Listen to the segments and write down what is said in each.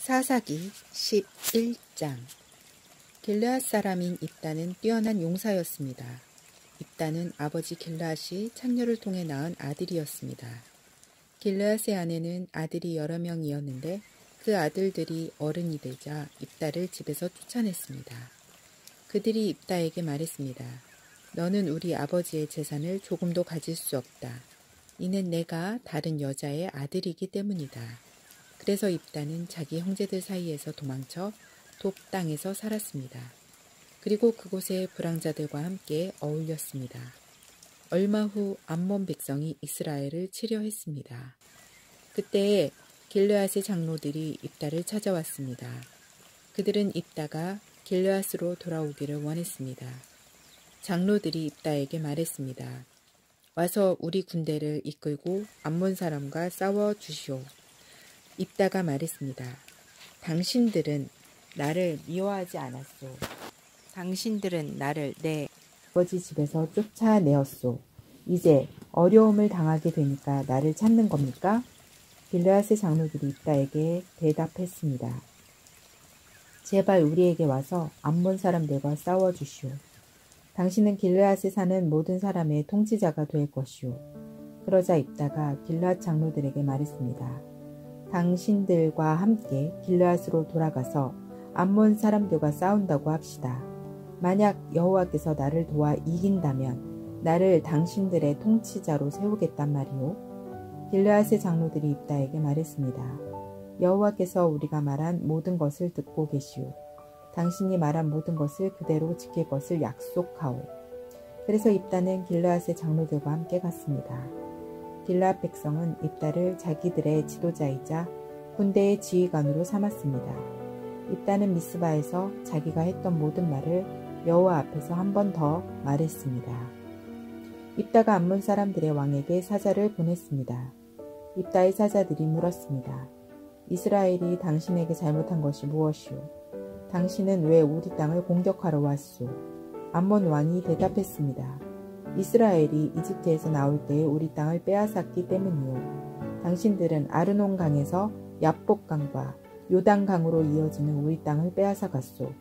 사사기 11장. 길르앗 사람인 입다는 뛰어난 용사였습니다. 입다는 아버지 길르앗이 창녀를 통해 낳은 아들이었습니다. 길르앗의 아내는 아들이 여러 명이었는데 그 아들들이 어른이 되자 입다를 집에서 쫓아냈습니다. 그들이 입다에게 말했습니다. 너는 우리 아버지의 재산을 조금도 가질 수 없다. 이는 내가 다른 여자의 아들이기 때문이다. 그래서 입다는 자기 형제들 사이에서 도망쳐 돕 땅에서 살았습니다. 그리고 그곳의 불황자들과 함께 어울렸습니다. 얼마 후 암몬 백성이 이스라엘을 치려했습니다. 그때에 길르앗의 장로들이 입다를 찾아왔습니다. 그들은 입다가 길르앗으로 돌아오기를 원했습니다. 장로들이 입다에게 말했습니다. 와서 우리 군대를 이끌고 암몬 사람과 싸워 주시오. 입다가 말했습니다. 당신들은 나를 미워하지 않았소. 당신들은 나를 내 아버지 집에서 쫓아내었소. 이제 어려움을 당하게 되니까 나를 찾는 겁니까? 길르앗의 장로들이 입다에게 대답했습니다. 제발 우리에게 와서 암몬 사람들과 싸워주시오. 당신은 길르앗에 사는 모든 사람의 통치자가 될 것이오. 그러자 입다가 길르앗 장로들에게 말했습니다. 당신들과 함께 길르앗으로 돌아가서 암몬 사람들과 싸운다고 합시다. 만약 여호와께서 나를 도와 이긴다면 나를 당신들의 통치자로 세우겠단 말이오. 길르앗의 장로들이 입다에게 말했습니다. 여호와께서 우리가 말한 모든 것을 듣고 계시오. 당신이 말한 모든 것을 그대로 지킬 것을 약속하오. 그래서 입다는 길르앗의 장로들과 함께 갔습니다. 길르앗 백성은 입다를 자기들의 지도자이자 군대의 지휘관으로 삼았습니다. 입다는 미스바에서 자기가 했던 모든 말을 여호와 앞에서 한 번 더 말했습니다. 입다가 암몬 사람들의 왕에게 사자를 보냈습니다. 입다의 사자들이 물었습니다. 이스라엘이 당신에게 잘못한 것이 무엇이오? 당신은 왜 우리 땅을 공격하러 왔소? 암몬 왕이 대답했습니다. 이스라엘이 이집트에서 나올 때에 우리 땅을 빼앗았기 때문이요. 당신들은 아르논 강에서 야복 강과 요단 강으로 이어지는 우리 땅을 빼앗아 갔소.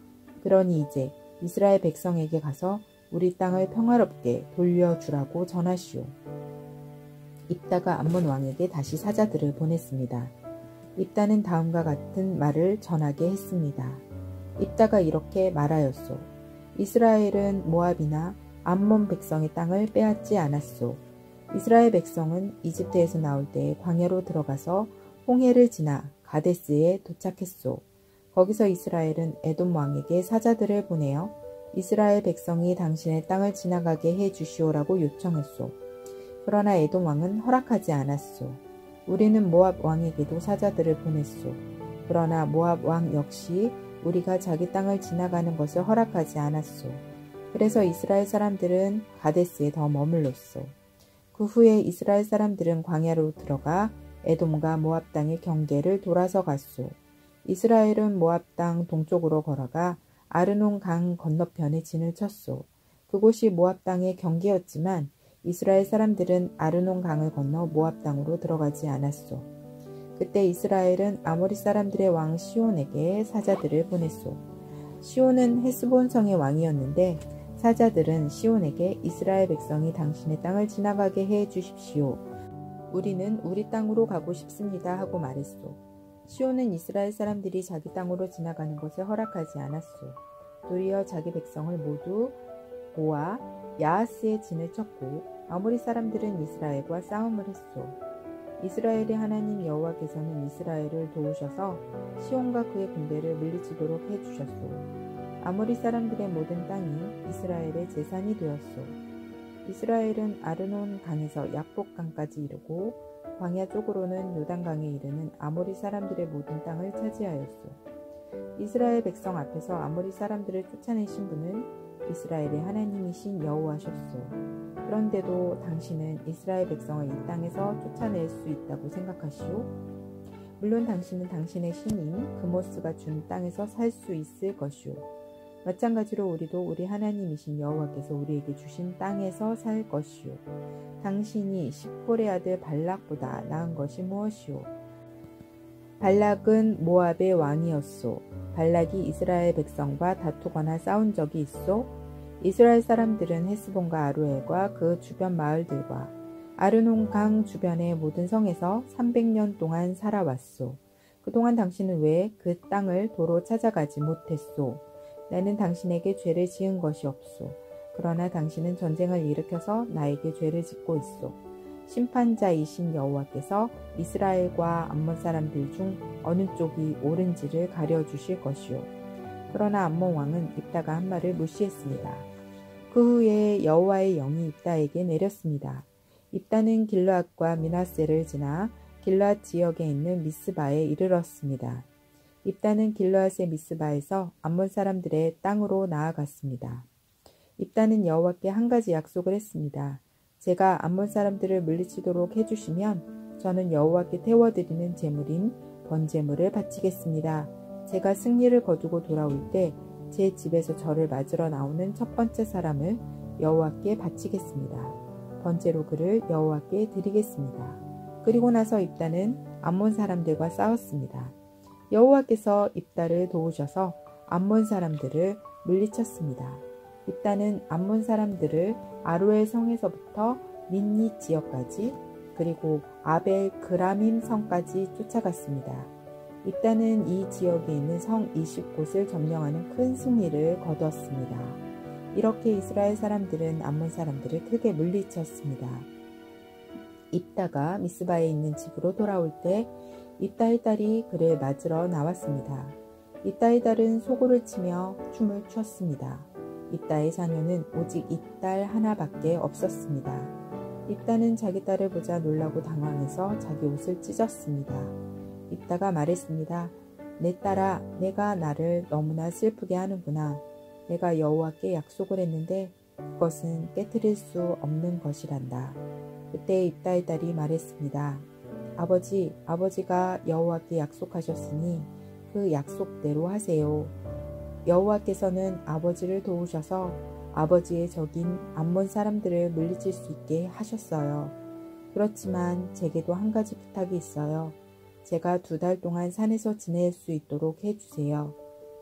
그러니 이제 이스라엘 백성에게 가서 우리 땅을 평화롭게 돌려주라고 전하시오. 입다가 암몬 왕에게 다시 사자들을 보냈습니다. 입다는 다음과 같은 말을 전하게 했습니다. 입다가 이렇게 말하였소. 이스라엘은 모압이나 암몬 백성의 땅을 빼앗지 않았소. 이스라엘 백성은 이집트에서 나올 때 광야로 들어가서 홍해를 지나 가데스에 도착했소. 거기서 이스라엘은 에돔 왕에게 사자들을 보내어 이스라엘 백성이 당신의 땅을 지나가게 해 주시오라고 요청했소. 그러나 에돔 왕은 허락하지 않았소. 우리는 모압 왕에게도 사자들을 보냈소. 그러나 모압 왕 역시 우리가 자기 땅을 지나가는 것을 허락하지 않았소. 그래서 이스라엘 사람들은 가데스에 더 머물렀소. 그 후에 이스라엘 사람들은 광야로 들어가 에돔과 모압 땅의 경계를 돌아서 갔소. 이스라엘은 모압 땅 동쪽으로 걸어가 아르논 강 건너편에 진을 쳤소. 그곳이 모압 땅의 경계였지만 이스라엘 사람들은 아르논 강을 건너 모압 땅으로 들어가지 않았소. 그때 이스라엘은 아모리 사람들의 왕 시온에게 사자들을 보냈소. 시온은 헤스본 성의 왕이었는데 사자들은 시온에게 이스라엘 백성이 당신의 땅을 지나가게 해 주십시오. 우리는 우리 땅으로 가고 싶습니다 하고 말했소. 시온은 이스라엘 사람들이 자기 땅으로 지나가는 것을 허락하지 않았소. 도리어 자기 백성을 모두 모아 야하스에 진을 쳤고 아모리 사람들은 이스라엘과 싸움을 했소. 이스라엘의 하나님 여호와께서는 이스라엘을 도우셔서 시온과 그의 군대를 물리치도록 해주셨소. 아모리 사람들의 모든 땅이 이스라엘의 재산이 되었소. 이스라엘은 아르논 강에서 야복 강까지 이르고 광야 쪽으로는 요단강에 이르는 아모리 사람들의 모든 땅을 차지하였소. 이스라엘 백성 앞에서 아모리 사람들을 쫓아내신 분은 이스라엘의 하나님이신 여호와셨소. 그런데도 당신은 이스라엘 백성을 이 땅에서 쫓아낼 수 있다고 생각하시오? 물론 당신은 당신의 신인 그모스가 준 땅에서 살 수 있을 것이오. 마찬가지로 우리도 우리 하나님이신 여호와께서 우리에게 주신 땅에서 살 것이오. 당신이 십볼의 아들 발락보다 나은 것이 무엇이오? 발락은 모압의 왕이었소. 발락이 이스라엘 백성과 다투거나 싸운 적이 있소? 이스라엘 사람들은 헤스본과 아루엘과 그 주변 마을들과 아르논 강 주변의 모든 성에서 300년 동안 살아왔소. 그동안 당신은 왜 그 땅을 도로 찾아가지 못했소? 나는 당신에게 죄를 지은 것이 없소. 그러나 당신은 전쟁을 일으켜서 나에게 죄를 짓고 있소. 심판자이신 여호와께서 이스라엘과 암몬 사람들 중 어느 쪽이 옳은지를 가려주실 것이요. 그러나 암몬 왕은 입다가 한 말을 무시했습니다. 그 후에 여호와의 영이 입다에게 내렸습니다. 입다는 길르앗과 므낫세를 지나 길르앗 지역에 있는 미스바에 이르렀습니다. 입다는 길르앗의 미스바에서 암몬 사람들의 땅으로 나아갔습니다. 입다는 여호와께 한 가지 약속을 했습니다. 제가 암몬 사람들을 물리치도록 해주시면 저는 여호와께 태워드리는 제물인 번제물을 바치겠습니다. 제가 승리를 거두고 돌아올 때 제 집에서 저를 맞으러 나오는 첫 번째 사람을 여호와께 바치겠습니다. 번제로 그를 여호와께 드리겠습니다. 그리고 나서 입다는 암몬 사람들과 싸웠습니다. 여호와께서 입다를 도우셔서 암몬 사람들을 물리쳤습니다. 입다는 암몬 사람들을 아로엘 성에서부터 민니 지역까지 그리고 아벨 그라밈 성까지 쫓아갔습니다. 입다는 이 지역에 있는 성 20곳을 점령하는 큰 승리를 거두었습니다. 이렇게 이스라엘 사람들은 암몬 사람들을 크게 물리쳤습니다. 입다가 미스바에 있는 집으로 돌아올 때 입다의 딸이 그를 맞으러 나왔습니다. 입다의 딸은 소고를 치며 춤을 췄습니다. 입다의 자녀는 오직 이 딸 하나밖에 없었습니다. 입다는 자기 딸을 보자 놀라고 당황해서 자기 옷을 찢었습니다. 입다가 말했습니다. 내 딸아, 내가 나를 너무나 슬프게 하는구나. 내가 여호와께 약속을 했는데 그것은 깨트릴 수 없는 것이란다. 그때 입다의 딸이 말했습니다. 아버지가 여호와께 약속하셨으니 그 약속대로 하세요. 여호와께서는 아버지를 도우셔서 아버지의 적인 암몬 사람들을 물리칠 수 있게 하셨어요. 그렇지만 제게도 한 가지 부탁이 있어요. 제가 2달 동안 산에서 지낼 수 있도록 해주세요.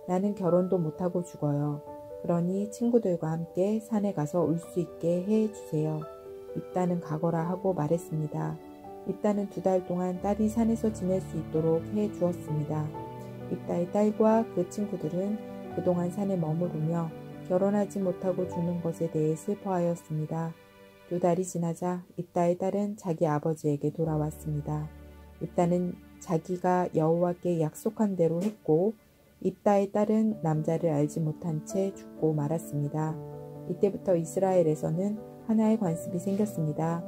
나는 결혼도 못하고 죽어요. 그러니 친구들과 함께 산에 가서 올 수 있게 해주세요. 입다는 가거라 하고 말했습니다. 입다는 2달 동안 딸이 산에서 지낼 수 있도록 해주었습니다. 입다의 딸과 그 친구들은 그동안 산에 머무르며 결혼하지 못하고 죽는 것에 대해 슬퍼하였습니다. 2달이 지나자 입다의 딸은 자기 아버지에게 돌아왔습니다. 입다는 자기가 여호와께 약속한 대로 했고 입다의 딸은 남자를 알지 못한 채 죽고 말았습니다. 이때부터 이스라엘에서는 하나의 관습이 생겼습니다.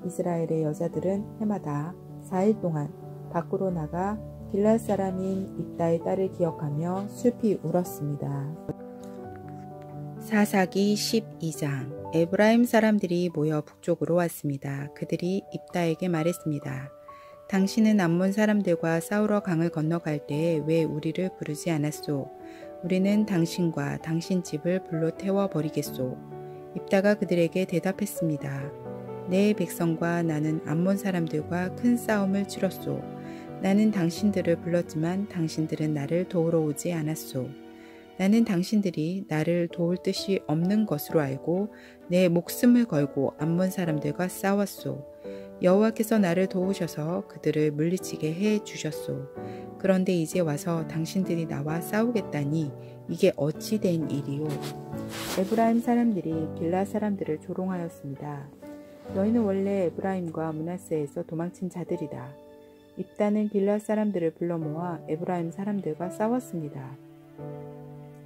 이스라엘의 여자들은 해마다 4일 동안 밖으로 나가 길르앗 사람인 입다의 딸을 기억하며 슬피 울었습니다. 사사기 12장. 에브라임 사람들이 모여 북쪽으로 왔습니다. 그들이 입다에게 말했습니다. 당신은 암몬 사람들과 싸우러 강을 건너갈 때에 왜 우리를 부르지 않았소? 우리는 당신과 당신 집을 불로 태워버리겠소. 입다가 그들에게 대답했습니다. 내 백성과 나는 암몬 사람들과 큰 싸움을 치렀소. 나는 당신들을 불렀지만 당신들은 나를 도우러 오지 않았소. 나는 당신들이 나를 도울 뜻이 없는 것으로 알고 내 목숨을 걸고 암몬 사람들과 싸웠소. 여호와께서 나를 도우셔서 그들을 물리치게 해 주셨소. 그런데 이제 와서 당신들이 나와 싸우겠다니 이게 어찌 된 일이요? 에브라임 사람들이 길르앗 사람들을 조롱하였습니다. 너희는 원래 에브라임과 므낫세에서 도망친 자들이다. 입다는 길르앗 사람들을 불러 모아 에브라임 사람들과 싸웠습니다.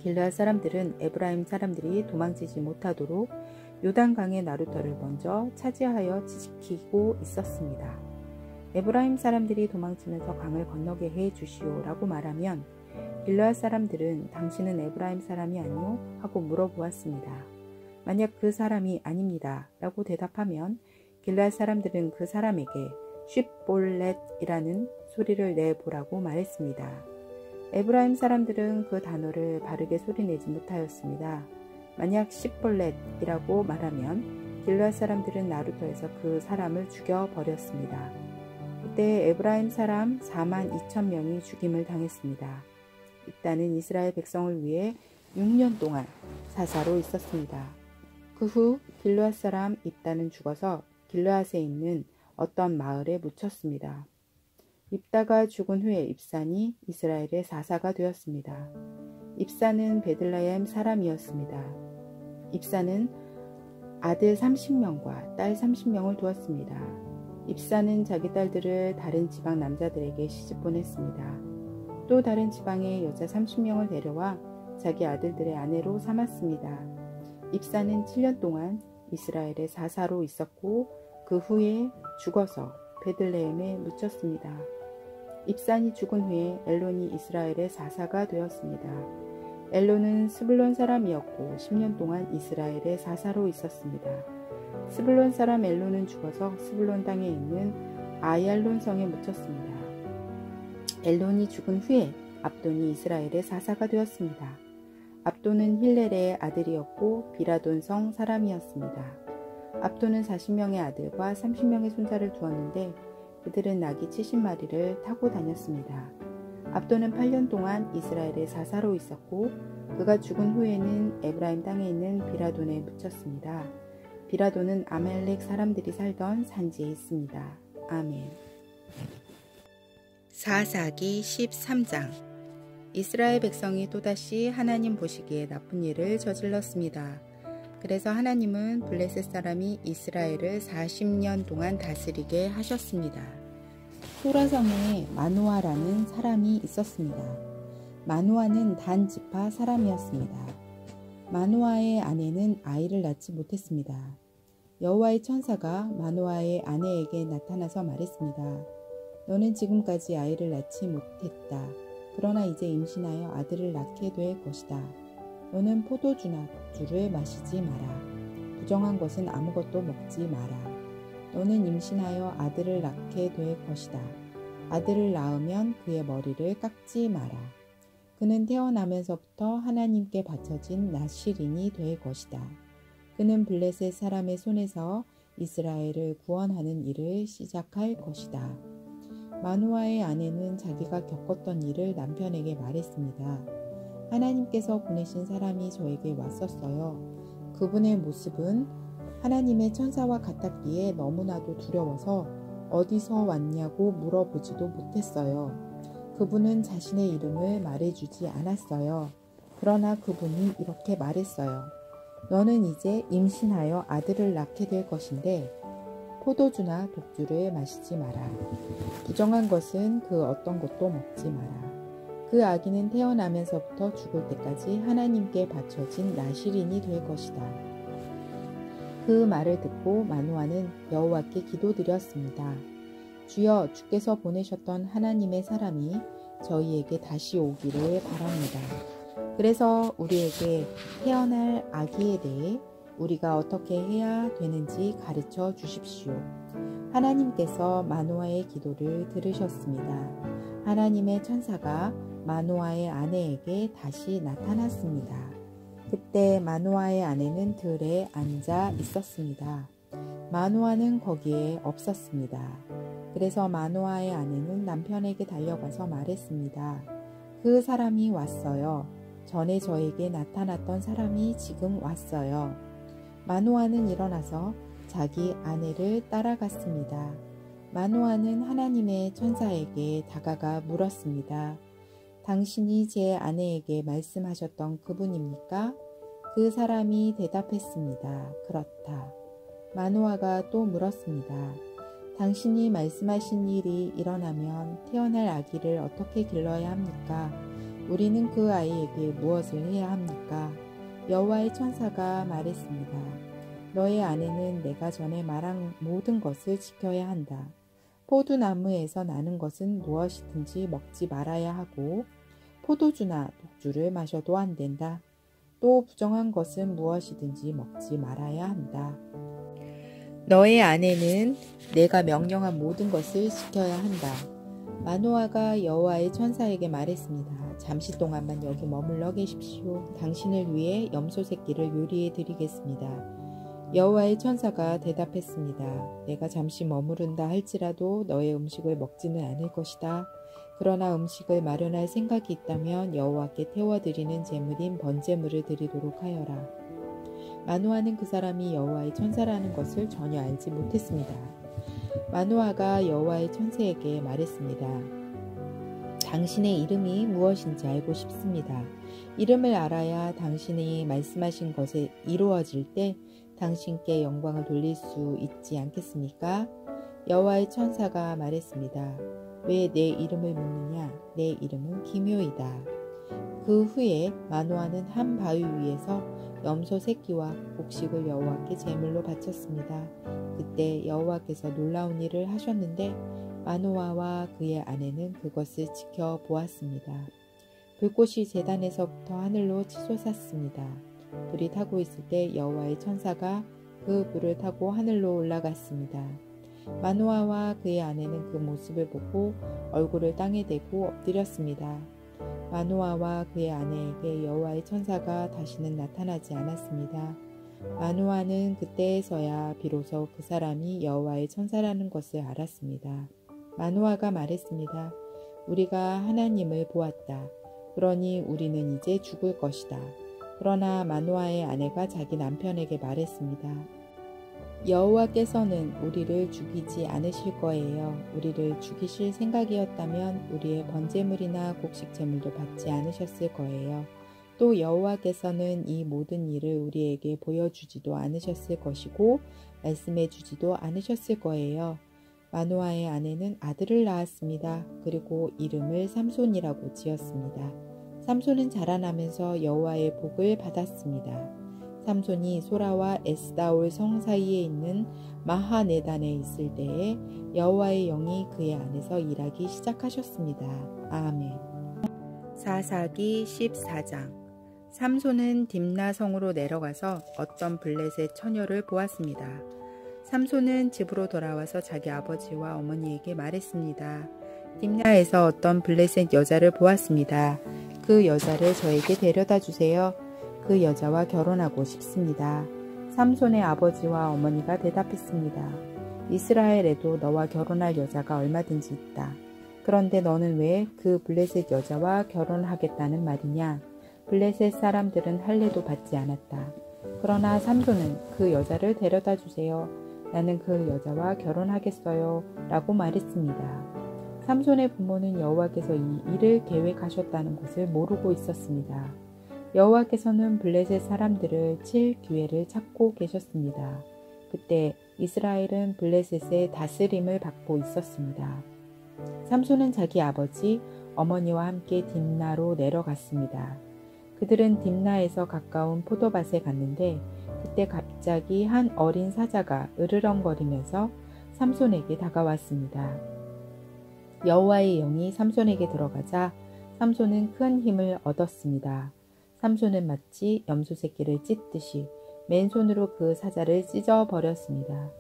길르앗 사람들은 에브라임 사람들이 도망치지 못하도록 요단강의 나루터를 먼저 차지하여 지키고 있었습니다. 에브라임 사람들이 도망치면서 강을 건너게 해 주시오라고 말하면 길르앗 사람들은 당신은 에브라임 사람이 아니오? 하고 물어보았습니다. 만약 그 사람이 아닙니다 라고 대답하면 길르앗 사람들은 그 사람에게 쉽볼렛이라는 소리를 내보라고 말했습니다. 에브라임 사람들은 그 단어를 바르게 소리내지 못하였습니다. 만약 십볼렛이라고 말하면 길르앗 사람들은 나루터에서 그 사람을 죽여버렸습니다. 그때 에브라임 사람 4만 2천 명이 죽임을 당했습니다. 입다는 이스라엘 백성을 위해 6년 동안 사사로 있었습니다. 그 후 길르앗 사람 입다는 죽어서 길르앗에 있는 어떤 마을에 묻혔습니다. 입다가 죽은 후에 입산이 이스라엘의 사사가 되었습니다. 입산은 베들레헴 사람이었습니다. 입산은 아들 30명과 딸 30명을 두었습니다. 입산은 자기 딸들을 다른 지방 남자들에게 시집 보냈습니다. 또 다른 지방의 여자 30명을 데려와 자기 아들들의 아내로 삼았습니다. 입산은 7년 동안 이스라엘의 사사로 있었고 그 후에 죽어서 베들레헴에 묻혔습니다. 입산이 죽은 후에 엘론이 이스라엘의 사사가 되었습니다. 엘론은 스불론 사람이었고 10년 동안 이스라엘의 사사로 있었습니다. 스불론 사람 엘론은 죽어서 스불론 땅에 있는 아얄론 성에 묻혔습니다. 엘론이 죽은 후에 압돈이 이스라엘의 사사가 되었습니다. 압돈은 힐렐의 아들이었고 비라돈 성 사람이었습니다. 압돈은 40명의 아들과 30명의 손자를 두었는데 그들은 나귀 70마리를 타고 다녔습니다. 압돈은 8년 동안 이스라엘의 사사로 있었고 그가 죽은 후에는 에브라임 땅에 있는 비라돈에 묻혔습니다. 비라돈은 아말렉 사람들이 살던 산지에 있습니다. 아멘. 사사기 13장. 이스라엘 백성이 또다시 하나님 보시기에 나쁜 일을 저질렀습니다. 그래서 하나님은 블레셋 사람이 이스라엘을 40년 동안 다스리게 하셨습니다. 소라성에 마누아라는 사람이 있었습니다. 마누아는 단 지파 사람이었습니다. 마누아의 아내는 아이를 낳지 못했습니다. 여호와의 천사가 마누아의 아내에게 나타나서 말했습니다. 너는 지금까지 아이를 낳지 못했다. 그러나 이제 임신하여 아들을 낳게 될 것이다. 너는 포도주나 독주를 마시지 마라. 부정한 것은 아무것도 먹지 마라. 너는 임신하여 아들을 낳게 될 것이다. 아들을 낳으면 그의 머리를 깎지 마라. 그는 태어나면서부터 하나님께 바쳐진 나실인이 될 것이다. 그는 블레셋 사람의 손에서 이스라엘을 구원하는 일을 시작할 것이다. 마누아의 아내는 자기가 겪었던 일을 남편에게 말했습니다. 하나님께서 보내신 사람이 저에게 왔었어요. 그분의 모습은 하나님의 천사와 같았기에 너무나도 두려워서 어디서 왔냐고 물어보지도 못했어요. 그분은 자신의 이름을 말해주지 않았어요. 그러나 그분이 이렇게 말했어요. 너는 이제 임신하여 아들을 낳게 될 것인데 포도주나 독주를 마시지 마라. 부정한 것은 그 어떤 것도 먹지 마라. 그 아기는 태어나면서부터 죽을 때까지 하나님께 바쳐진 나실인이 될 것이다. 그 말을 듣고 마누아는 여호와께 기도드렸습니다. 주여, 주께서 보내셨던 하나님의 사람이 저희에게 다시 오기를 바랍니다. 그래서 우리에게 태어날 아기에 대해 우리가 어떻게 해야 되는지 가르쳐 주십시오. 하나님께서 마누아의 기도를 들으셨습니다. 하나님의 천사가 마누아의 아내에게 다시 나타났습니다. 그때 마누아의 아내는 들에 앉아 있었습니다. 마누아는 거기에 없었습니다. 그래서 마누아의 아내는 남편에게 달려가서 말했습니다. 그 사람이 왔어요. 전에 저에게 나타났던 사람이 지금 왔어요. 마누아는 일어나서 자기 아내를 따라갔습니다. 마누아는 하나님의 천사에게 다가가 물었습니다. 당신이 제 아내에게 말씀하셨던 그분입니까? 그 사람이 대답했습니다. 그렇다. 마누아가 또 물었습니다. 당신이 말씀하신 일이 일어나면 태어날 아기를 어떻게 길러야 합니까? 우리는 그 아이에게 무엇을 해야 합니까? 여호와의 천사가 말했습니다. 너의 아내는 내가 전에 말한 모든 것을 지켜야 한다. 포도나무에서 나는 것은 무엇이든지 먹지 말아야 하고 포도주나 독주를 마셔도 안 된다. 또 부정한 것은 무엇이든지 먹지 말아야 한다. 너의 아내는 내가 명령한 모든 것을 지켜야 한다. 마누아가 여호와의 천사에게 말했습니다. 잠시 동안만 여기 머물러 계십시오. 당신을 위해 염소 새끼를 요리해 드리겠습니다. 여호와의 천사가 대답했습니다. 내가 잠시 머무른다 할지라도 너의 음식을 먹지는 않을 것이다. 그러나 음식을 마련할 생각이 있다면 여호와께 태워드리는 제물인 번제물을 드리도록 하여라. 마노아는 그 사람이 여호와의 천사라는 것을 전혀 알지 못했습니다. 마노아가 여호와의 천사에게 말했습니다. 당신의 이름이 무엇인지 알고 싶습니다. 이름을 알아야 당신이 말씀하신 것이 이루어질 때 당신께 영광을 돌릴 수 있지 않겠습니까? 여호와의 천사가 말했습니다. 왜 내 이름을 묻느냐? 내 이름은 기묘이다. 그 후에 마노아는 한 바위 위에서 염소 새끼와 곡식을 여호와께 제물로 바쳤습니다. 그때 여호와께서 놀라운 일을 하셨는데 마노아와 그의 아내는 그것을 지켜보았습니다. 불꽃이 제단에서부터 하늘로 치솟았습니다. 불이 타고 있을 때 여호와의 천사가 그 불을 타고 하늘로 올라갔습니다. 마노아와 그의 아내는 그 모습을 보고 얼굴을 땅에 대고 엎드렸습니다. 마노아와 그의 아내에게 여호와의 천사가 다시는 나타나지 않았습니다. 마노아는 그때에서야 비로소 그 사람이 여호와의 천사라는 것을 알았습니다. 마노아가 말했습니다. 우리가 하나님을 보았다. 그러니 우리는 이제 죽을 것이다. 그러나 마노아의 아내가 자기 남편에게 말했습니다. 여호와께서는 우리를 죽이지 않으실 거예요. 우리를 죽이실 생각이었다면 우리의 번제물이나 곡식 제물도 받지 않으셨을 거예요. 또 여호와께서는 이 모든 일을 우리에게 보여주지도 않으셨을 것이고 말씀해 주지도 않으셨을 거예요. 마노아의 아내는 아들을 낳았습니다. 그리고 이름을 삼손이라고 지었습니다. 삼손은 자라나면서 여호와의 복을 받았습니다. 삼손이 소라와 에스다올 성 사이에 있는 마하네단에 있을 때에 여호와의 영이 그의 안에서 일하기 시작하셨습니다. 아멘. 사사기 14장. 삼손은 딥나 성으로 내려가서 어떤 블레셋 처녀를 보았습니다. 삼손은 집으로 돌아와서 자기 아버지와 어머니에게 말했습니다. 딥나에서 어떤 블레셋 여자를 보았습니다. 그 여자를 저에게 데려다 주세요. 그 여자와 결혼하고 싶습니다. 삼손의 아버지와 어머니가 대답했습니다. 이스라엘에도 너와 결혼할 여자가 얼마든지 있다. 그런데 너는 왜 그 블레셋 여자와 결혼하겠다는 말이냐? 블레셋 사람들은 할례도 받지 않았다. 그러나 삼손은 그 여자를 데려다 주세요. 나는 그 여자와 결혼하겠어요. 라고 말했습니다. 삼손의 부모는 여호와께서 이 일을 계획하셨다는 것을 모르고 있었습니다. 여호와께서는 블레셋 사람들을 칠 기회를 찾고 계셨습니다. 그때 이스라엘은 블레셋의 다스림을 받고 있었습니다. 삼손은 자기 아버지, 어머니와 함께 딥나로 내려갔습니다. 그들은 딥나에서 가까운 포도밭에 갔는데 그때 갑자기 한 어린 사자가 으르렁거리면서 삼손에게 다가왔습니다. 여호와의 영이 삼손에게 들어가자 삼손은 큰 힘을 얻었습니다. 삼손은 마치 염소 새끼를 찢듯이 맨손으로 그 사자를 찢어버렸습니다.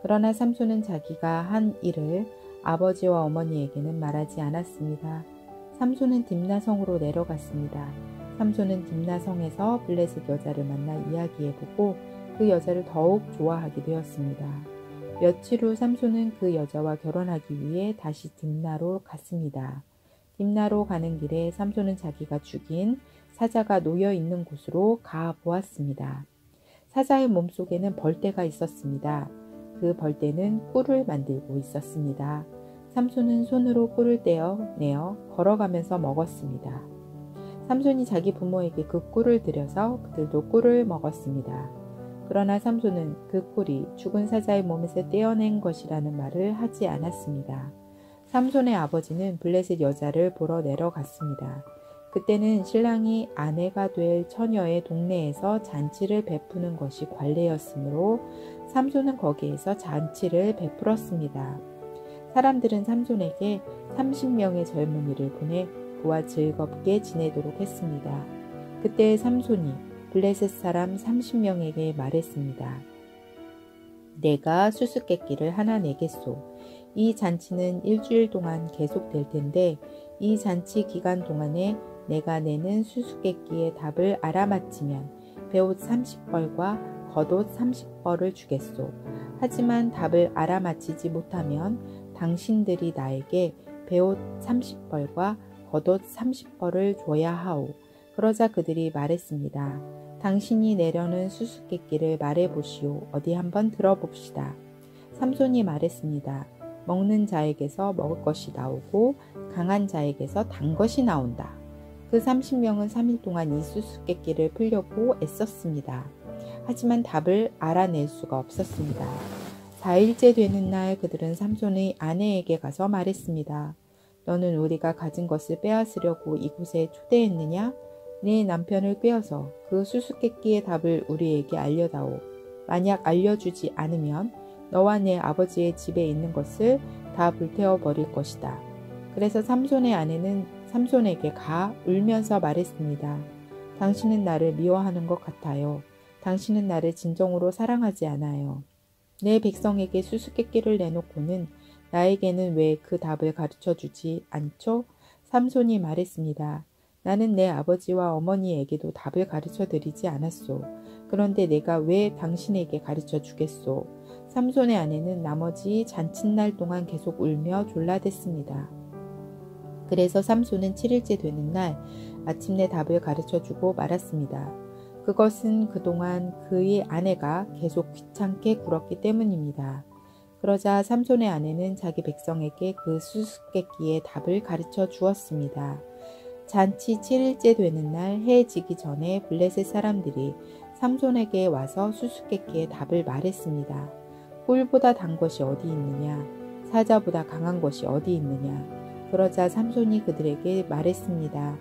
그러나 삼손은 자기가 한 일을 아버지와 어머니에게는 말하지 않았습니다. 삼손은 딥나 성으로 내려갔습니다. 삼손은 딥나 성에서 블레셋 여자를 만나 이야기해보고 그 여자를 더욱 좋아하게 되었습니다. 며칠 후 삼손은 그 여자와 결혼하기 위해 다시 딥나로 갔습니다. 딥나로 가는 길에 삼손은 자기가 죽인 사자가 놓여 있는 곳으로 가 보았습니다. 사자의 몸속에는 벌떼가 있었습니다. 그 벌떼는 꿀을 만들고 있었습니다. 삼손은 손으로 꿀을 떼어내어 걸어가면서 먹었습니다. 삼손이 자기 부모에게 그 꿀을 드려서 그들도 꿀을 먹었습니다. 그러나 삼손은 그 꿀이 죽은 사자의 몸에서 떼어낸 것이라는 말을 하지 않았습니다. 삼손의 아버지는 블레셋 여자를 보러 내려갔습니다. 그때는 신랑이 아내가 될 처녀의 동네에서 잔치를 베푸는 것이 관례였으므로 삼손은 거기에서 잔치를 베풀었습니다. 사람들은 삼손에게 30명의 젊은이를 보내 그와 즐겁게 지내도록 했습니다. 그때 삼손이 블레셋 사람 30명에게 말했습니다. 내가 수수께끼를 하나 내겠소. 이 잔치는 일주일 동안 계속될 텐데 이 잔치 기간 동안에 내가 내는 수수께끼의 답을 알아맞히면 배옷 30벌과 겉옷 30벌을 주겠소. 하지만 답을 알아맞히지 못하면 당신들이 나에게 베옷 30벌과 겉옷 30벌을 줘야 하오. 그러자 그들이 말했습니다. 당신이 내려는 수수께끼를 말해보시오. 어디 한번 들어봅시다. 삼손이 말했습니다. 먹는 자에게서 먹을 것이 나오고 강한 자에게서 단 것이 나온다. 그 30명은 3일 동안 이 수수께끼를 풀려고 애썼습니다. 하지만 답을 알아낼 수가 없었습니다. 4일째 되는 날 그들은 삼손의 아내에게 가서 말했습니다. 너는 우리가 가진 것을 빼앗으려고 이곳에 초대했느냐? 네 남편을 꿰어서 그 수수께끼의 답을 우리에게 알려다오. 만약 알려주지 않으면 너와 내 아버지의 집에 있는 것을 다 불태워 버릴 것이다. 그래서 삼손의 아내는 삼손에게 가 울면서 말했습니다. 당신은 나를 미워하는 것 같아요. 당신은 나를 진정으로 사랑하지 않아요. 내 백성에게 수수께끼를 내놓고는 나에게는 왜 그 답을 가르쳐 주지 않죠? 삼손이 말했습니다. 나는 내 아버지와 어머니에게도 답을 가르쳐 드리지 않았소. 그런데 내가 왜 당신에게 가르쳐 주겠소? 삼손의 아내는 나머지 잔칫날 동안 계속 울며 졸라댔습니다. 그래서 삼손은 7일째 되는 날 마침내 답을 가르쳐 주고 말았습니다. 그것은 그동안 그의 아내가 계속 귀찮게 굴었기 때문입니다. 그러자 삼손의 아내는 자기 백성에게 그 수수께끼의 답을 가르쳐 주었습니다. 잔치 7일째 되는 날 해 지기 전에 블레셋 사람들이 삼손에게 와서 수수께끼의 답을 말했습니다. 꿀보다 단 것이 어디 있느냐? 사자보다 강한 것이 어디 있느냐? 그러자 삼손이 그들에게 말했습니다.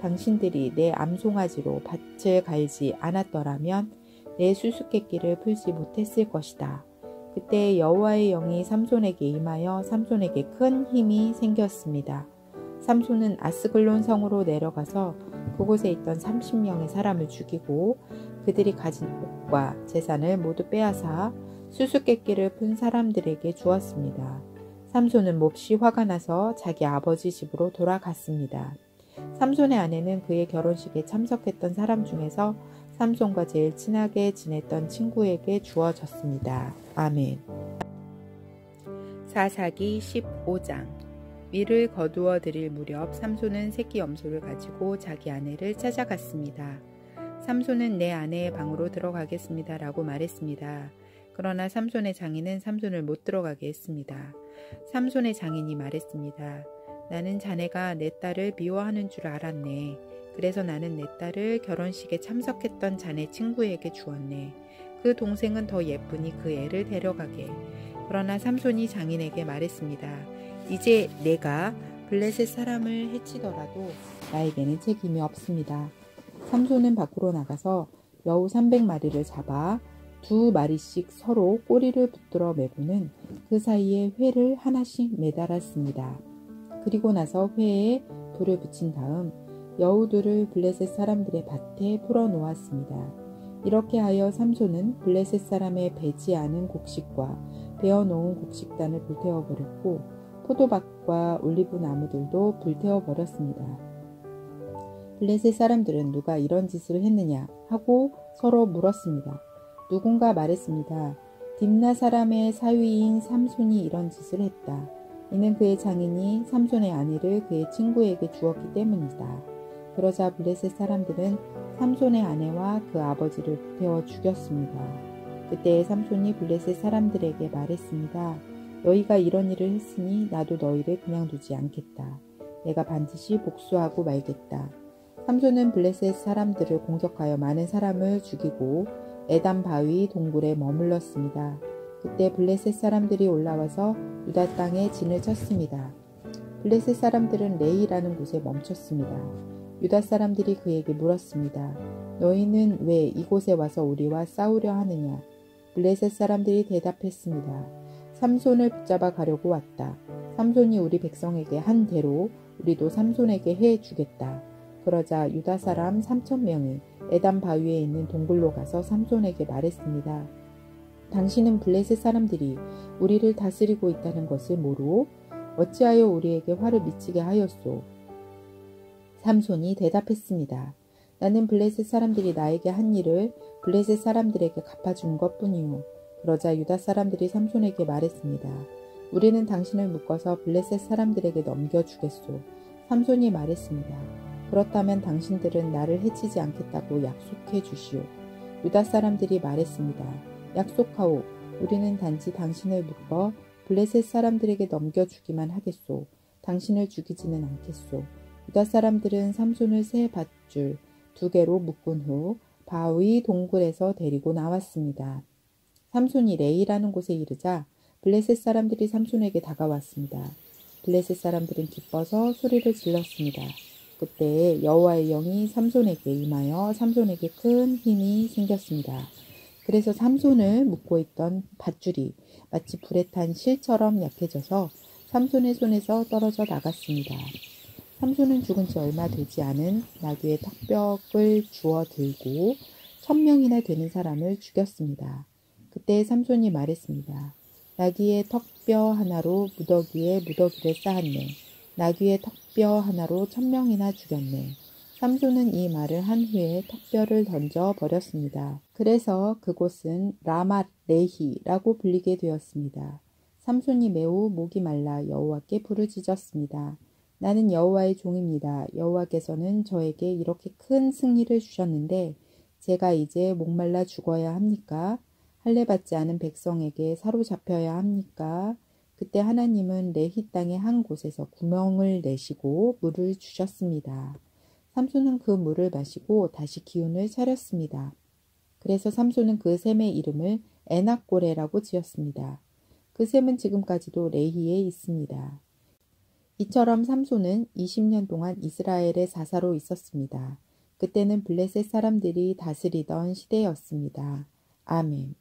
당신들이 내 암송아지로 밭을 갈지 않았더라면 내 수수께끼를 풀지 못했을 것이다. 그때 여호와의 영이 삼손에게 임하여 삼손에게 큰 힘이 생겼습니다. 삼손은 아스글론 성으로 내려가서 그곳에 있던 30명의 사람을 죽이고 그들이 가진 옷과 재산을 모두 빼앗아 수수께끼를 푼 사람들에게 주었습니다. 삼손은 몹시 화가 나서 자기 아버지 집으로 돌아갔습니다. 삼손의 아내는 그의 결혼식에 참석했던 사람 중에서 삼손과 제일 친하게 지냈던 친구에게 주어졌습니다. 아멘. 사사기 15장. 밀을 거두어 드릴 무렵 삼손은 새끼 염소를 가지고 자기 아내를 찾아갔습니다. 삼손은 내 아내의 방으로 들어가겠습니다 라고 말했습니다. 그러나 삼손의 장인은 삼손을 못 들어가게 했습니다. 삼손의 장인이 말했습니다. 나는 자네가 내 딸을 미워하는 줄 알았네. 그래서 나는 내 딸을 결혼식에 참석했던 자네 친구에게 주었네. 그 동생은 더 예쁘니 그 애를 데려가게. 그러나 삼손이 장인에게 말했습니다. 이제 내가 블레셋 사람을 해치더라도 나에게는 책임이 없습니다. 삼손은 밖으로 나가서 여우 300마리를 잡아 2마리씩 서로 꼬리를 붙들어 매고는 그 사이에 회를 하나씩 매달았습니다. 그리고 나서 회에 불을 붙인 다음 여우들을 블레셋 사람들의 밭에 풀어 놓았습니다. 이렇게 하여 삼손은 블레셋 사람의 배지 않은 곡식과 베어놓은 곡식단을 불태워버렸고 포도밭과 올리브 나무들도 불태워버렸습니다. 블레셋 사람들은 누가 이런 짓을 했느냐 하고 서로 물었습니다. 누군가 말했습니다. 딥나 사람의 사위인 삼손이 이런 짓을 했다. 이는 그의 장인이 삼손의 아내를 그의 친구에게 주었기 때문이다. 그러자 블레셋 사람들은 삼손의 아내와 그 아버지를 불태워 죽였습니다. 그때 삼손이 블레셋 사람들에게 말했습니다. 너희가 이런 일을 했으니 나도 너희를 그냥 두지 않겠다. 내가 반드시 복수하고 말겠다. 삼손은 블레셋 사람들을 공격하여 많은 사람을 죽이고 에담 바위 동굴에 머물렀습니다. 그때 블레셋 사람들이 올라와서 유다 땅에 진을 쳤습니다. 블레셋 사람들은 레히라는 곳에 멈췄습니다. 유다 사람들이 그에게 물었습니다. 너희는 왜 이곳에 와서 우리와 싸우려 하느냐? 블레셋 사람들이 대답했습니다. 삼손을 붙잡아 가려고 왔다. 삼손이 우리 백성에게 한 대로 우리도 삼손에게 해 주겠다. 그러자 유다 사람 3,000명이 에담 바위에 있는 동굴로 가서 삼손에게 말했습니다. 당신은 블레셋 사람들이 우리를 다스리고 있다는 것을 모르오? 어찌하여 우리에게 화를 미치게 하였소? 삼손이 대답했습니다. 나는 블레셋 사람들이 나에게 한 일을 블레셋 사람들에게 갚아준 것뿐이요. 그러자 유다 사람들이 삼손에게 말했습니다. 우리는 당신을 묶어서 블레셋 사람들에게 넘겨주겠소. 삼손이 말했습니다. 그렇다면 당신들은 나를 해치지 않겠다고 약속해 주시오. 유다 사람들이 말했습니다. 약속하오. 우리는 단지 당신을 묶어 블레셋 사람들에게 넘겨주기만 하겠소. 당신을 죽이지는 않겠소. 유다 사람들은 삼손을 새 밧줄 2개로 묶은 후 바위 동굴에서 데리고 나왔습니다. 삼손이 레이라는 곳에 이르자 블레셋 사람들이 삼손에게 다가왔습니다. 블레셋 사람들은 기뻐서 소리를 질렀습니다. 그때 여호와의 영이 삼손에게 임하여 삼손에게 큰 힘이 생겼습니다. 그래서 삼손을 묶고 있던 밧줄이 마치 불에 탄 실처럼 약해져서 삼손의 손에서 떨어져 나갔습니다. 삼손은 죽은 지 얼마 되지 않은 나귀의 턱뼈를 주워 들고 1000명이나 되는 사람을 죽였습니다. 그때 삼손이 말했습니다. 나귀의 턱뼈 하나로 무더기에 무더기를 쌓았네. 나귀의 턱뼈 하나로 1000명이나 죽였네. 삼손은 이 말을 한 후에 턱뼈를 던져 버렸습니다. 그래서 그곳은 라맛 레히라고 불리게 되었습니다. 삼손이 매우 목이 말라 여호와께 부르짖었습니다. 나는 여호와의 종입니다. 여호와께서는 저에게 이렇게 큰 승리를 주셨는데 제가 이제 목말라 죽어야 합니까? 할례 받지 않은 백성에게 사로잡혀야 합니까? 그때 하나님은 레히 땅의 한 곳에서 구멍을 내시고 물을 주셨습니다. 삼손은 그 물을 마시고 다시 기운을 차렸습니다. 그래서 삼손은 그 샘의 이름을 에낙고레라고 지었습니다. 그 샘은 지금까지도 레히에 있습니다. 이처럼 삼손은 20년 동안 이스라엘의 사사로 있었습니다. 그때는 블레셋 사람들이 다스리던 시대였습니다. 아멘.